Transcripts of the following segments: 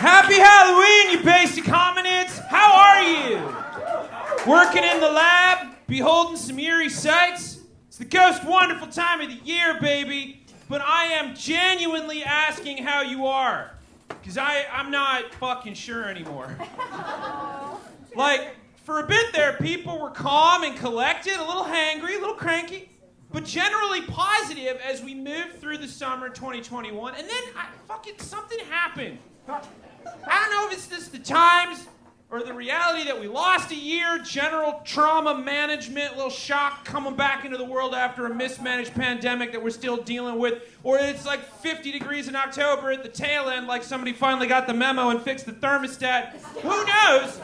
Happy Halloween, you basic hominids! How are you? Working in the lab, beholding some eerie sights? It's the most wonderful time of the year, baby. But I am genuinely asking how you are. Because I'm not fucking sure anymore. Like, for a bit there, people were calm and collected, a little hangry, a little cranky, but generally positive as we moved through the summer of 2021. And then something happened. I don't know if it's just the times or the reality that we lost a year, general trauma management, a little shock coming back into the world after a mismanaged pandemic that we're still dealing with, or it's like 50 degrees in October at the tail end, like somebody finally got the memo and fixed the thermostat. Who knows?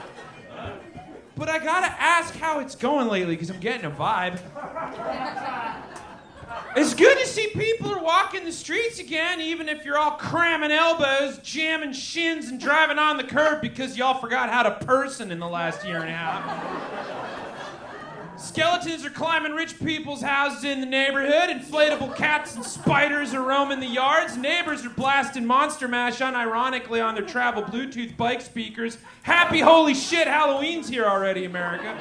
But I gotta ask how it's going lately, because I'm getting a vibe. It's good to see people are walking the streets again, even if you're all cramming elbows, jamming shins, and driving on the curb because y'all forgot how to person in the last year and a half. Skeletons are climbing rich people's houses in the neighborhood. Inflatable cats and spiders are roaming the yards. Neighbors are blasting Monster Mash unironically on their travel Bluetooth bike speakers. Happy holy shit, Halloween's here already, America.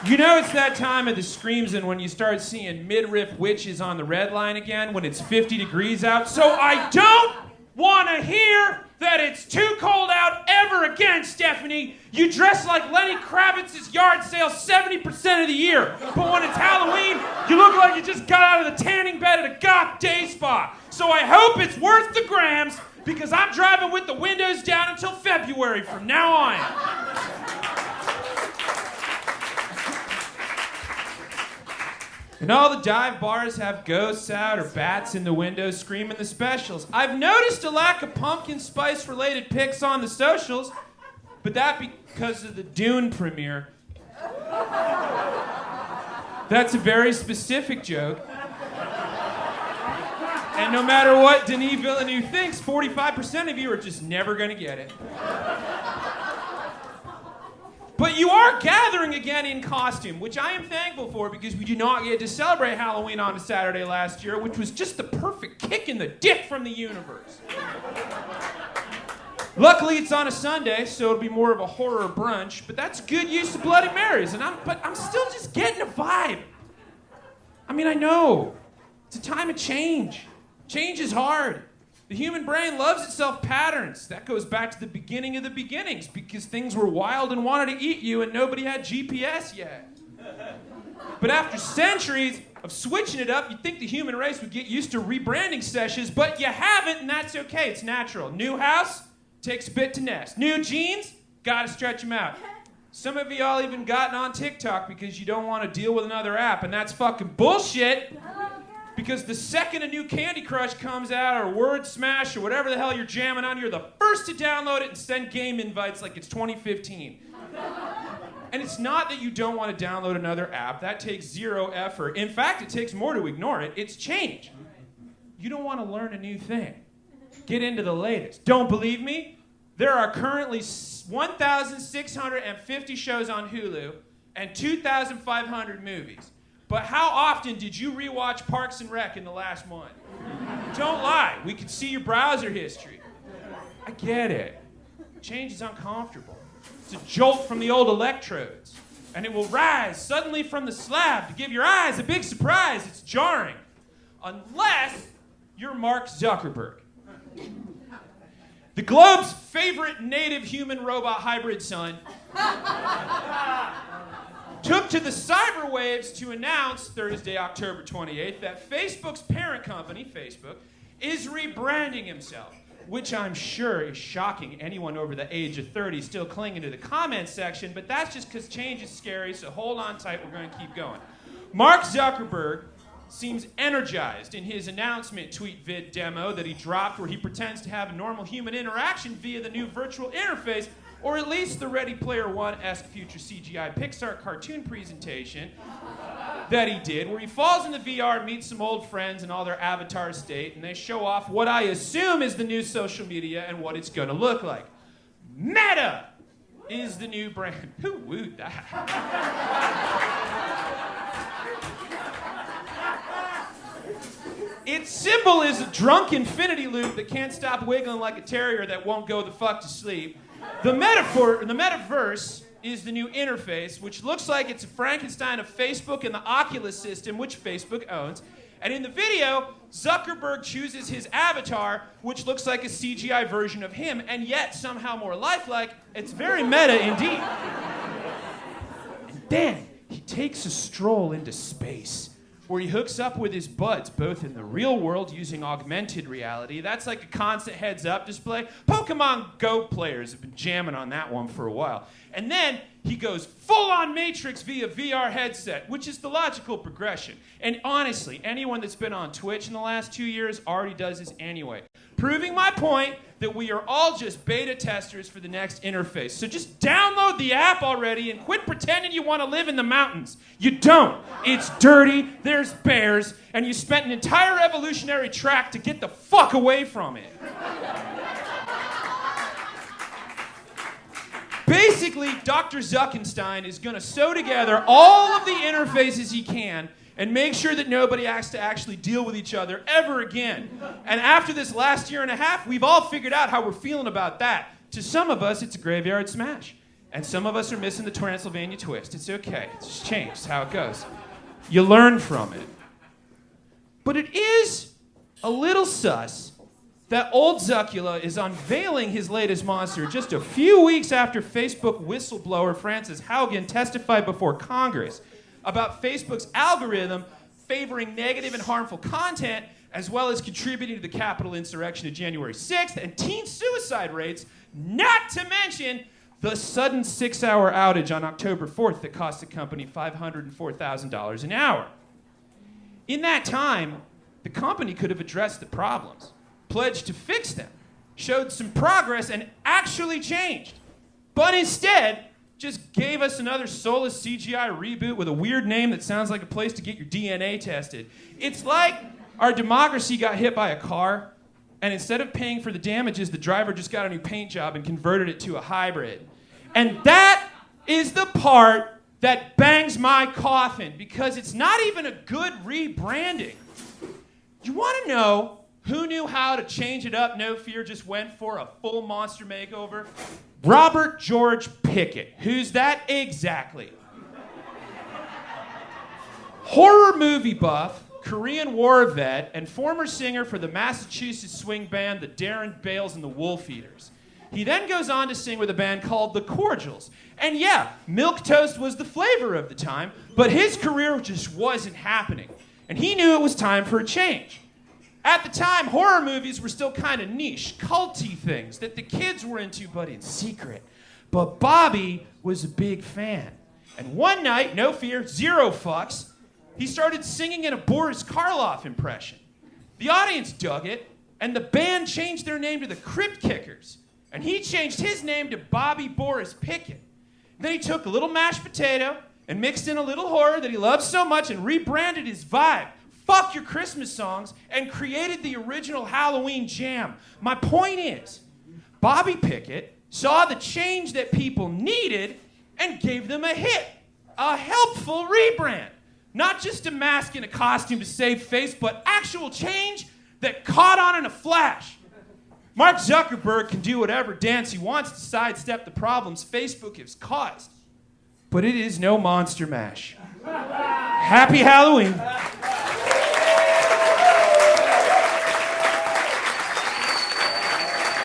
You know it's that time of the screams and when you start seeing midriff witches on the red line again when it's 50 degrees out. So I don't want to hear that it's too cold out ever again, Stephanie. You dress like Lenny Kravitz's yard sale 70% of the year. But when it's Halloween, you look like you just got out of the tanning bed at a goth day spa. So I hope it's worth the grams because I'm driving with the windows down until February from now on. And all the dive bars have ghosts out or bats in the windows screaming the specials. I've noticed a lack of pumpkin spice related pics on the socials, but that because of the Dune premiere. That's a very specific joke. And no matter what Denis Villeneuve thinks, 45% of you are just never gonna get it. But you are gathering again in costume, which I am thankful for because we did not get to celebrate Halloween on a Saturday last year, which was just the perfect kick in the dick from the universe. Luckily, it's on a Sunday, so it'll be more of a horror brunch, but that's good use of Bloody Marys, but I'm still just getting a vibe. I mean, I know. It's a time of change. Change is hard. The human brain loves itself patterns. That goes back to the beginning of the beginnings because things were wild and wanted to eat you and nobody had GPS yet. But after centuries of switching it up, you'd think the human race would get used to rebranding sessions, but you haven't, and that's okay. It's natural. New house, takes a bit to nest. New jeans, gotta stretch them out. Some of y'all even gotten on TikTok because you don't want to deal with another app, and that's fucking bullshit. Because the second a new Candy Crush comes out, or Word Smash, or whatever the hell you're jamming on, you're the first to download it and send game invites like it's 2015. And it's not that you don't want to download another app. That takes zero effort. In fact, it takes more to ignore it. It's change. You don't want to learn a new thing. Get into the latest. Don't believe me? There are currently 1,650 shows on Hulu and 2,500 movies. But how often did you rewatch Parks and Rec in the last month? Don't lie. We can see your browser history. I get it. Change is uncomfortable. It's a jolt from the old electrodes. And it will rise suddenly from the slab to give your eyes a big surprise. It's jarring. Unless you're Mark Zuckerberg. The globe's favorite native human-robot hybrid son took to the cyberwaves to announce Thursday, October 28th, that Facebook's parent company, Facebook, is rebranding himself, which I'm sure is shocking anyone over the age of 30 still clinging to the comments section, but that's just because change is scary, so hold on tight, we're going to keep going. Mark Zuckerberg seems energized in his announcement tweet vid demo that he dropped where he pretends to have a normal human interaction via the new virtual interface, or at least the Ready Player One-esque future CGI Pixar cartoon presentation that he did, where he falls into VR, meets some old friends in all their avatar state, and they show off what I assume is the new social media and what it's going to look like. Meta is the new brand. Who wooed that? It's Its symbol is a drunk infinity loop that can't stop wiggling like a terrier that won't go the fuck to sleep. The metaverse is the new interface, which looks like it's a Frankenstein of Facebook and the Oculus system, which Facebook owns. And in the video, Zuckerberg chooses his avatar, which looks like a CGI version of him, and yet somehow more lifelike. It's very meta indeed. And then he takes a stroll into space, where he hooks up with his buds, both in the real world using augmented reality. That's like a constant heads-up display. Pokemon Go players have been jamming on that one for a while. And then he goes full-on Matrix via VR headset, which is the logical progression. And honestly, anyone that's been on Twitch in the last 2 years already does this anyway. Proving my point that we are all just beta testers for the next interface. So just download the app already and quit pretending you want to live in the mountains. You don't. It's dirty, there's bears, and you spent an entire evolutionary track to get the fuck away from it. Basically, Dr. Zuckenstein is going to sew together all of the interfaces he can and make sure that nobody has to actually deal with each other ever again. And after this last year and a half, we've all figured out how we're feeling about that. To some of us, it's a graveyard smash. And some of us are missing the Transylvania twist. It's okay. It's just changed. It's how it goes. You learn from it. But it is a little sus that old Zuckula is unveiling his latest monster just a few weeks after Facebook whistleblower Frances Haugen testified before Congress about Facebook's algorithm favoring negative and harmful content, as well as contributing to the Capitol insurrection of January 6th and teen suicide rates, not to mention the sudden 6-hour outage on October 4th that cost the company $504,000 an hour. In that time, the company could have addressed the problems, pledged to fix them, showed some progress, and actually changed. But instead, just gave us another soulless CGI reboot with a weird name that sounds like a place to get your DNA tested. It's like our democracy got hit by a car, and instead of paying for the damages, the driver just got a new paint job and converted it to a hybrid. And that is the part that bangs my coffin, because it's not even a good rebranding. You want to know who knew how to change it up? No Fear just went for a full monster makeover. Robert George Pickett. Who's that? Exactly. Horror movie buff, Korean War vet, and former singer for the Massachusetts swing band, the Darren Bales and the Wolf Eaters. He then goes on to sing with a band called The Cordials. And yeah, milquetoast was the flavor of the time, but his career just wasn't happening. And he knew it was time for a change. At the time, horror movies were still kind of niche, culty things that the kids were into, but in secret. But Bobby was a big fan. And one night, no fear, zero fucks, he started singing in a Boris Karloff impression. The audience dug it, and the band changed their name to the Crypt Kickers. And he changed his name to Bobby Boris Pickett. Then he took a little mashed potato and mixed in a little horror that he loves so much and rebranded his vibe. Fuck your Christmas songs, and created the original Halloween jam. My point is, Bobby Pickett saw the change that people needed and gave them a hit, a helpful rebrand. Not just a mask and a costume to save face, but actual change that caught on in a flash. Mark Zuckerberg can do whatever dance he wants to sidestep the problems Facebook has caused. But it is no monster mash. Happy Halloween.